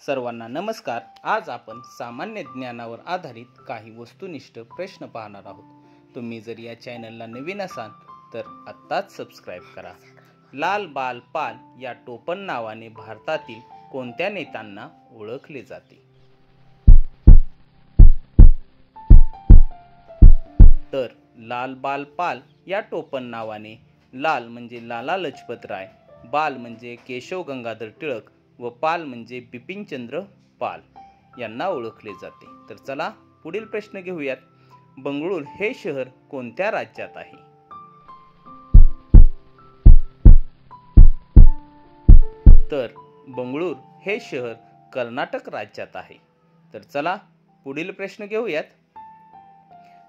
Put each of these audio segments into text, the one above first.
सर्वांना नमस्कार। आज आपण सामान्य ज्ञानावर आधारित काही वस्तुनिष्ठ प्रश्न पाहणार आहोत। तुम्ही जर या चॅनलला नवीन असाल तर आत्ताच सबस्क्राइब करा। लाल बाल पाल या टोपण नावाने भारतातील कोणत्या नेत्यांना ओळखले जाते? तर लाल बाल पाल या टोपण नावाने लाल म्हणजे लाला लजपत राय, बाल म्हणजे केशव गंगाधर टिळक व पाल म्हणजे बिपिनचंद्र पाल यांना ओळखले जाते। तर चला पुढील प्रश्न घेऊयात। बंगळूर हे शहर कोणत्या राज्यात आहे? तर बंगळूर हे शहर कर्नाटक राज्यात आहे। तर चला पुढील प्रश्न घेऊयात।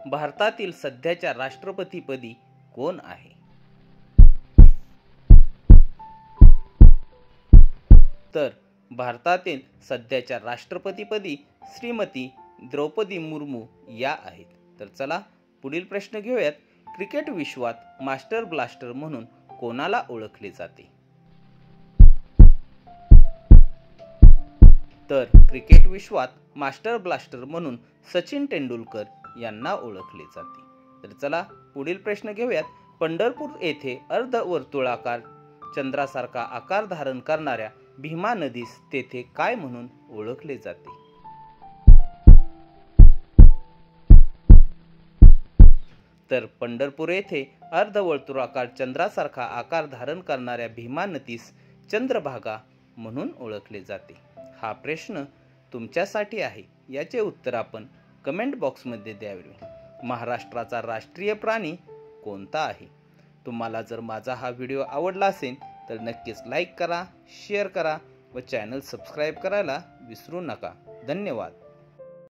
भारतातील सध्याच्या राष्ट्रपतीपदी कोण आहे? तर भारतातील सध्याच्या राष्ट्रपतीपदी श्रीमती द्रौपदी मुर्मू या आहेत। तर चला पुढील प्रश्न घेऊयात। क्रिकेट विश्वात मास्टर ब्लास्टर म्हणून कोणाला ओळखले जाते? तर क्रिकेट विश्वात मास्टर ब्लास्टर म्हणून सचिन तेंडुलकर यांना ओळखले जाते। तर चला पुढील प्रश्न घेऊयात। पंढरपूर येथे अर्धवर्तुळाकार चंद्रासारखा आकार धारण करणाऱ्या भीमा नदीस तेथे काय म्हणून ओळखले जाते? तर पंढरपूर येथे अर्धवर्तुळाकार चंद्रासारखा आकार धारण करणाऱ्या भीमा नदीस चंद्रभागा म्हणून ओळखले जाते। हा प्रश्न तुमच्यासाठी आहे। याचे उत्तर आपण कमेंट बॉक्समध्ये द्यावे। महाराष्ट्राचा राष्ट्रीय प्राणी कोणता आहे? तुम्हाला जर माझा हा व्हिडिओ आवडला असेल तर नक्कीच लाईक करा, शेअर करा व चॅनल सबस्क्राईब करायला विसरू नका। धन्यवाद।